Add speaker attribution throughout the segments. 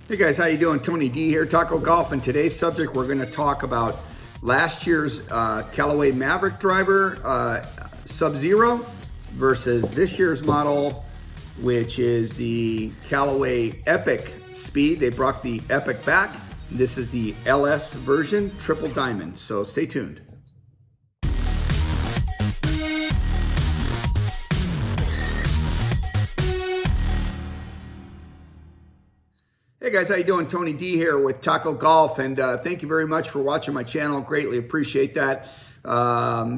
Speaker 1: Hey guys, how you doing? Tony D here, Taco Golf, and today's subject we're going to talk about last year's Callaway Mavrik driver Sub-Zero versus this year's model, which is the Callaway Epic Speed. They brought the Epic back. This is the LS version, Triple Diamond, so stay tuned. Hey guys, how you doing? Tony D here with Taco Golf, and thank you very much for watching my channel. Greatly appreciate that.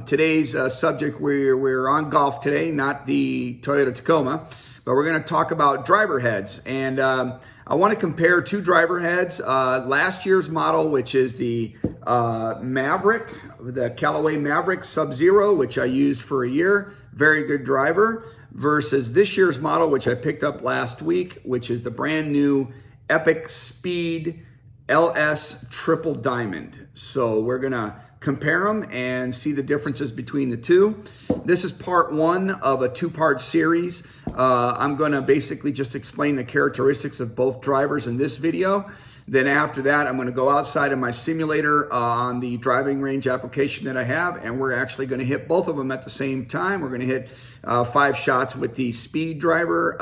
Speaker 1: Today's subject, we're on golf today, not the Toyota Tacoma, but we're going to talk about driver heads. And I want to compare two driver heads. Last year's model, which is the Mavrik, the Callaway Mavrik Sub-Zero, which I used for a year, very good driver, versus this year's model, which I picked up last week, which is the brand new Epic Speed LS Triple Diamond. So we're gonna compare them and see the differences between the two. This is part one of a two-part series. I'm gonna basically just explain the characteristics of both drivers in this video. Then after that, I'm gonna go outside of my simulator on the driving range application that I have, and we're actually gonna hit both of them at the same time. We're gonna hit 5 shots with the Speed driver,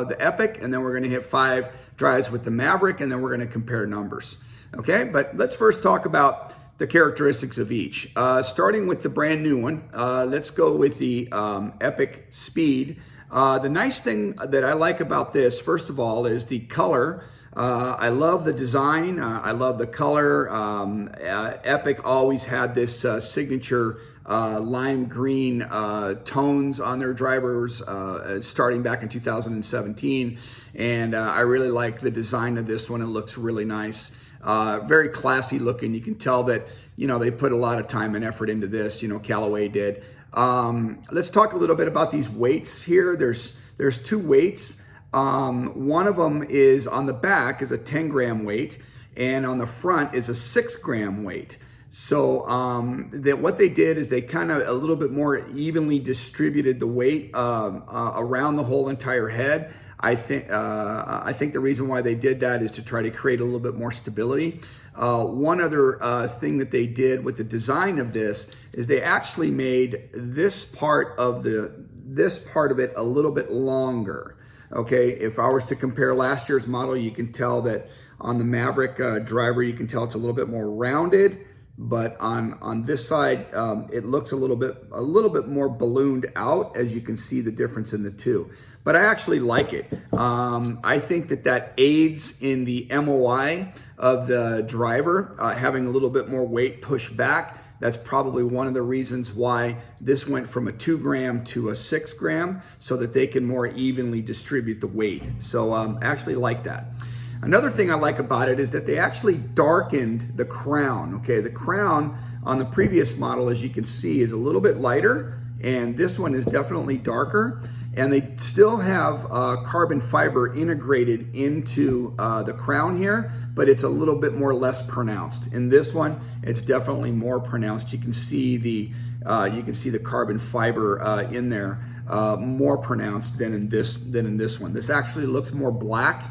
Speaker 1: the Epic, and then we're gonna hit 5 drives with the Mavrik, and then we're going to compare numbers. Okay, but let's first talk about the characteristics of each. Starting with the brand new one, let's go with the Epic Speed. The nice thing that I like about this, first of all, is the color. I love the design. I love the color. Epic always had this signature lime green tones on their drivers starting back in 2017, and I really like the design of this one. It looks really nice, very classy looking. You can tell that, you know, they put a lot of time and effort into this, you know, Callaway did. Let's talk a little bit about these weights here. There's 2 weights. One of them is on the back is a 10-gram weight, and on the front is a 6-gram weight. So what they did is they kind of a little bit more evenly distributed the weight around the whole entire head. I think the reason why they did that is to try to create a little bit more stability. One other thing that they did with the design of this is they actually made this part of it a little bit longer. Okay, if I was to compare last year's model, you can tell that on the Mavrik driver, you can tell it's a little bit more rounded. But on this side, it looks a little bit more ballooned out, as you can see the difference in the two. But I actually like it. I think that aids in the MOI of the driver, having a little bit more weight pushed back. That's probably one of the reasons why this went from a 2-gram to a 6-gram, so that they can more evenly distribute the weight. So I actually like that. Another thing I like about it is that they actually darkened the crown. Okay, the crown on the previous model, as you can see, is a little bit lighter, and this one is definitely darker. And they still have carbon fiber integrated into the crown here, but it's a little bit less pronounced. In this one, it's definitely more pronounced. You can see the carbon fiber in there more pronounced than in this one. This actually looks more black.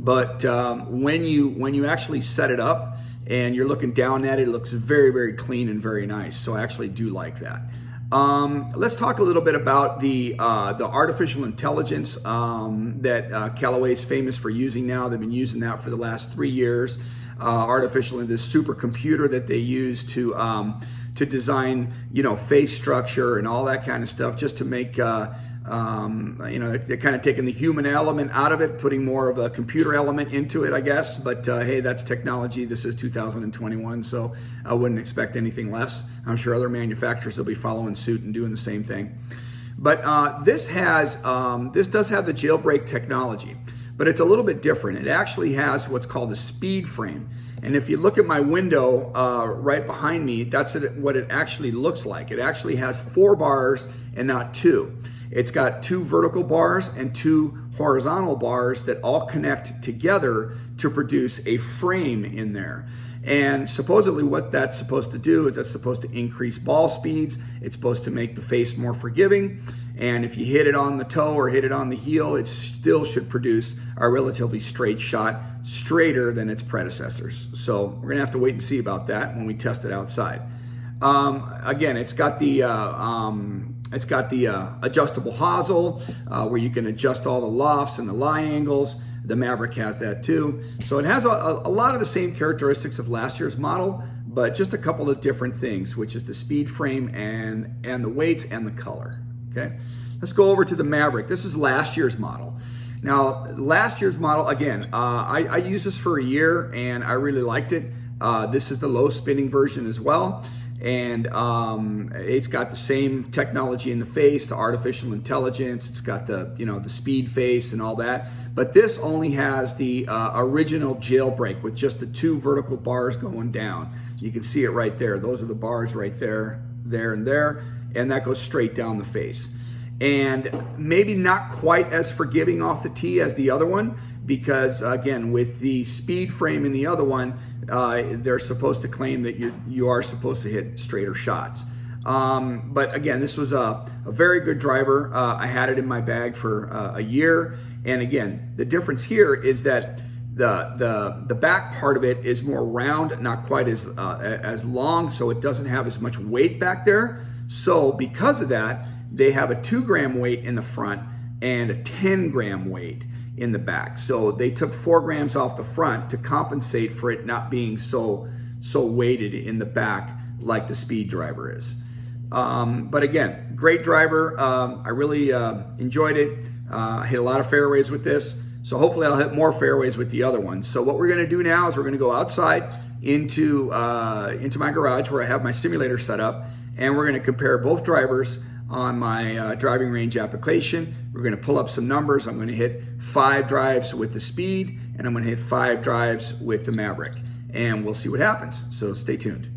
Speaker 1: But when you actually set it up and you're looking down at it, it looks very, very clean and very nice. So I actually do like that. Let's talk a little bit about the artificial intelligence that Callaway is famous for using now. They've been using that for the last 3 years. This supercomputer that they use to design, you know, face structure and all that kind of stuff, just to make you know, they're kind of taking the human element out of it, putting more of a computer element into it, I guess. But hey, that's technology. This is 2021, so I wouldn't expect anything less. I'm sure other manufacturers will be following suit and doing the same thing. But this does have the jailbreak technology, but it's a little bit different. It actually has what's called a speed frame. And if you look at my window right behind me, that's what it actually looks like. It actually has 4 bars and not 2. It's got 2 vertical bars and 2 horizontal bars that all connect together to produce a frame in there. And supposedly what that's supposed to do is that's supposed to increase ball speeds. It's supposed to make the face more forgiving. And if you hit it on the toe or hit it on the heel, it still should produce a relatively straight shot, straighter than its predecessors. So we're gonna have to wait and see about that when we test it outside. Again, it's got the adjustable hosel where you can adjust all the lofts and the lie angles. The Mavrik has that too. So it has a lot of the same characteristics of last year's model, but just a couple of different things, which is the speed frame and the weights and the color. Okay, let's go over to the Mavrik. This is last year's model. Now, last year's model, again, I used this for a year and I really liked it. This is the low spinning version as well. And it's got the same technology in the face, the artificial intelligence. It's got the, the speed face and all that. But this only has the original jailbreak with just the 2 vertical bars going down. You can see it right there. Those are the bars right there, there, and there. And that goes straight down the face. And maybe not quite as forgiving off the tee as the other one, because again, with the speed frame in the other one, they're supposed to claim that you are supposed to hit straighter shots. But again, this was a very good driver. I had it in my bag for a year. And again, the difference here is that the back part of it is more round, not quite as long, so it doesn't have as much weight back there. So because of that, they have a 2 gram weight in the front and a 10 gram weight in the back. So they took 4 grams off the front to compensate for it not being so weighted in the back like the speed driver is. But again, great driver. I really enjoyed it. I hit a lot of fairways with this. So hopefully I'll hit more fairways with the other one. So what we're gonna do now is we're gonna go outside into my garage where I have my simulator set up, and we're gonna compare both drivers on my driving range application. We're gonna pull up some numbers. I'm gonna hit 5 drives with the speed, and I'm gonna hit 5 drives with the Mavrik, and we'll see what happens. So stay tuned.